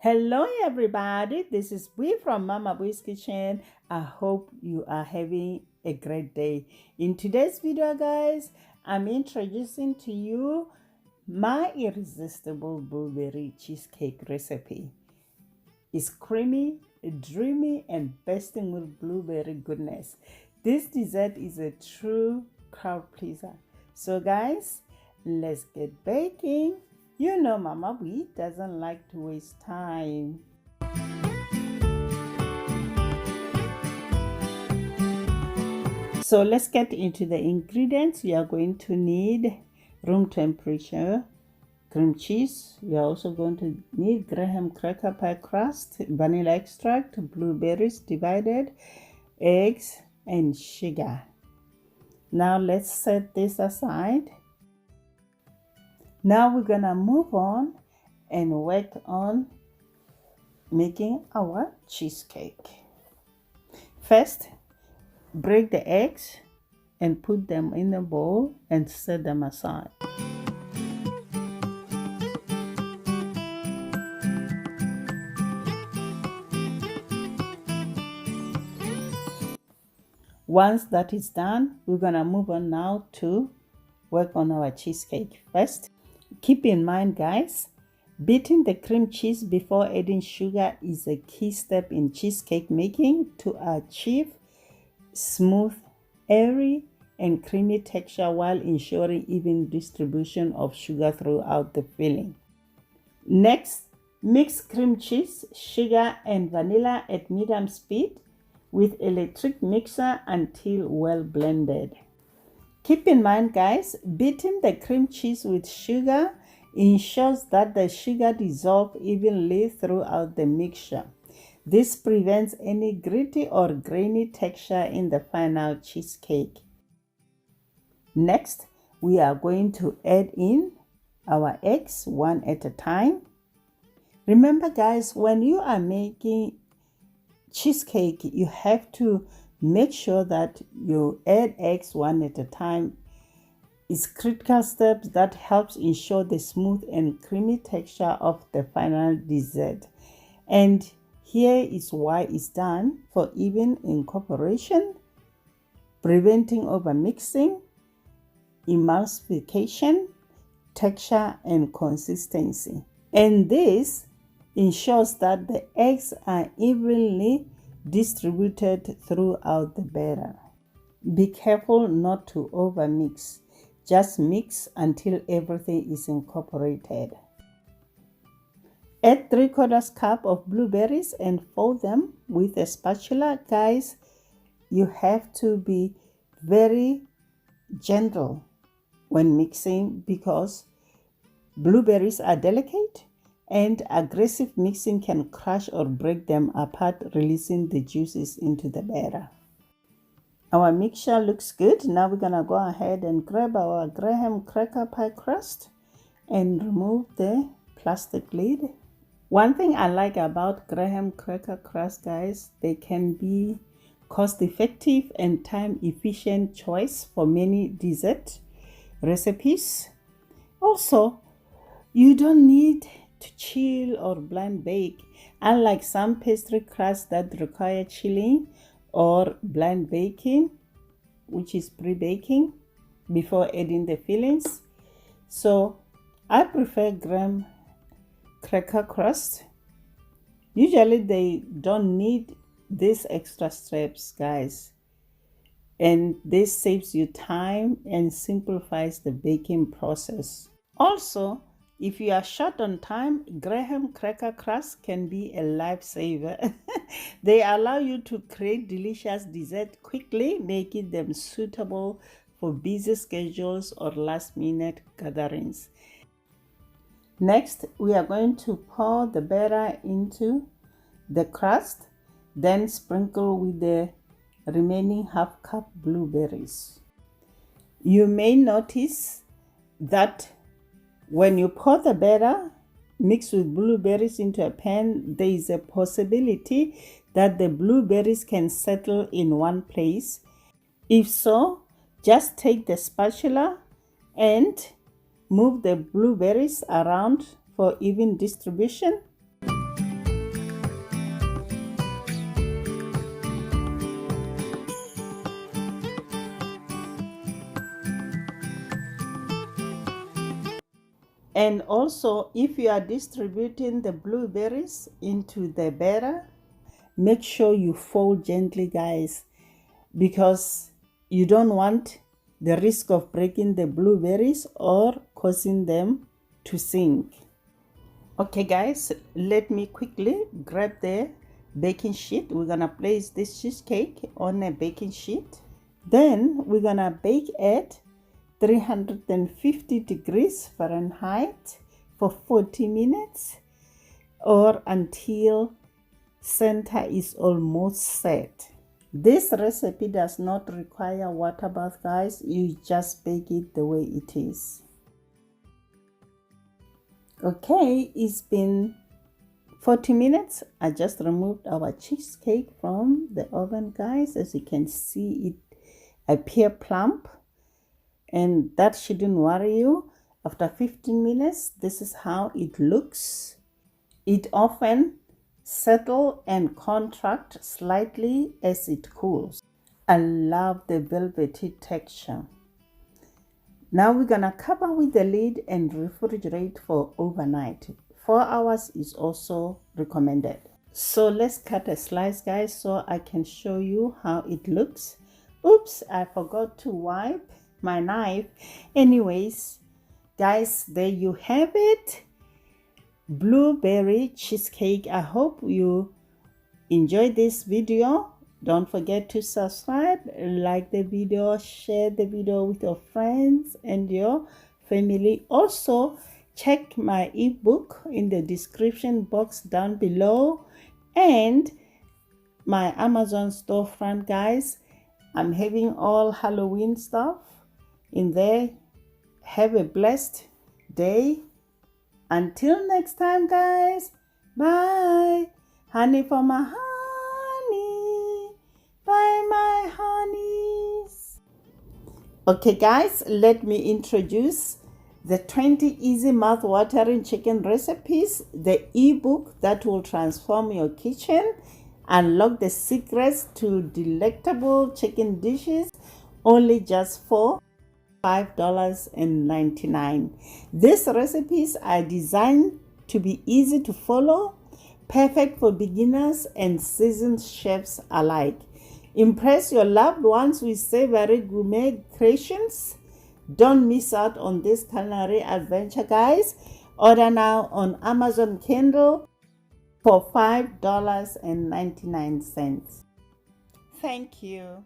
Hello everybody, this is Bui from Mama Bui's Kitchen. I hope you are having a great day. In today's video guys, I'm introducing to you my irresistible blueberry cheesecake recipe. It's creamy, dreamy and bursting with blueberry goodness. This dessert is a true crowd pleaser. So guys, let's get baking. You know Mama Bui doesn't like to waste time. So let's get into the ingredients. You are going to need room temperature cream cheese. You are also going to need graham cracker pie crust, vanilla extract, blueberries divided, eggs, and sugar. Now let's set this aside. Now we're gonna move on and work on making our cheesecake. First, break the eggs and put them in a bowl and set them aside. Once that is done, we're gonna move on now to work on our cheesecake. First, keep in mind guys, beating the cream cheese before adding sugar is a key step in cheesecake making to achieve smooth, airy, and creamy texture while ensuring even distribution of sugar throughout the filling. Next, mix cream cheese, sugar, and vanilla at medium speed with electric mixer until well blended. Keep in mind guys, beating the cream cheese with sugar ensures that the sugar dissolves evenly throughout the mixture. This prevents any gritty or grainy texture in the final cheesecake. Next, we are going to add in our eggs one at a time. Remember guys, when you are making cheesecake, you have to make sure that you add eggs one at a time. It's critical steps that helps ensure the smooth and creamy texture of the final dessert. And here is why it's done: for even incorporation, preventing overmixing, emulsification, texture and consistency. And this ensures that the eggs are evenly distributed throughout the batter. Be careful not to overmix. Just mix until everything is incorporated. Add 3/4 cup of blueberries and fold them with a spatula. Guys, you have to be very gentle when mixing because blueberries are delicate and aggressive mixing can crush or break them apart, releasing the juices into the batter. Our mixture looks good. Now we're gonna go ahead and grab our graham cracker pie crust and remove the plastic lid. One thing I like about graham cracker crust guys, they can be cost-effective and time-efficient choice for many dessert recipes. Also, you don't need to chill or blind bake, unlike some pastry crusts that require chilling or blind baking, which is pre-baking before adding the fillings. So I prefer graham cracker crust. Usually they don't need these extra steps guys, and this saves you time and simplifies the baking process. Also, if you are short on time, graham cracker crust can be a lifesaver. They allow you to create delicious dessert quickly, making them suitable for busy schedules or last-minute gatherings. Next, we are going to pour the batter into the crust, then sprinkle with the remaining half cup blueberries. You may notice that when you pour the batter mixed with blueberries into a pan, there is a possibility that the blueberries can settle in one place. If so, just take the spatula and move the blueberries around for even distribution. And also, if you are distributing the blueberries into the batter, make sure you fold gently, guys, because you don't want the risk of breaking the blueberries or causing them to sink. Okay guys, let me quickly grab the baking sheet. We're gonna place this cheesecake on a baking sheet. Then we're gonna bake at 350 degrees Fahrenheit for 40 minutes or until center is almost set. This recipe does not require water bath, guys. You just bake it the way it is. Okay, it's been 40 minutes. I just removed our cheesecake from the oven, guys. As you can see, it appears plump, and that shouldn't worry you. After 15 minutes, this is how it looks. It often settles and contracts slightly as it cools. I love the velvety texture. Now we're gonna cover with the lid and refrigerate for overnight. 4 hours is also recommended. So let's cut a slice, guys, so I can show you how it looks. Oops, I forgot to wipe my knife. Anyways, guys, there you have it. Blueberry cheesecake. I hope you enjoyed this video. Don't forget to subscribe, like the video, share the video with your friends and your family. Also, check my ebook in the description box down below and my Amazon storefront, guys. I'm having all Halloween stuff in there. Have a blessed day. Until next time, guys. Bye. Honey for my honey. Bye, my honeys. Okay, guys, let me introduce the 20 easy mouth-watering chicken recipes, the ebook that will transform your kitchen, unlock the secrets to delectable chicken dishes, only just for $5.99. These recipes are designed to be easy to follow, perfect for beginners and seasoned chefs alike. Impress your loved ones with savory gourmet creations. Don't miss out on this culinary adventure, guys. Order now on Amazon Kindle for $5.99. Thank you.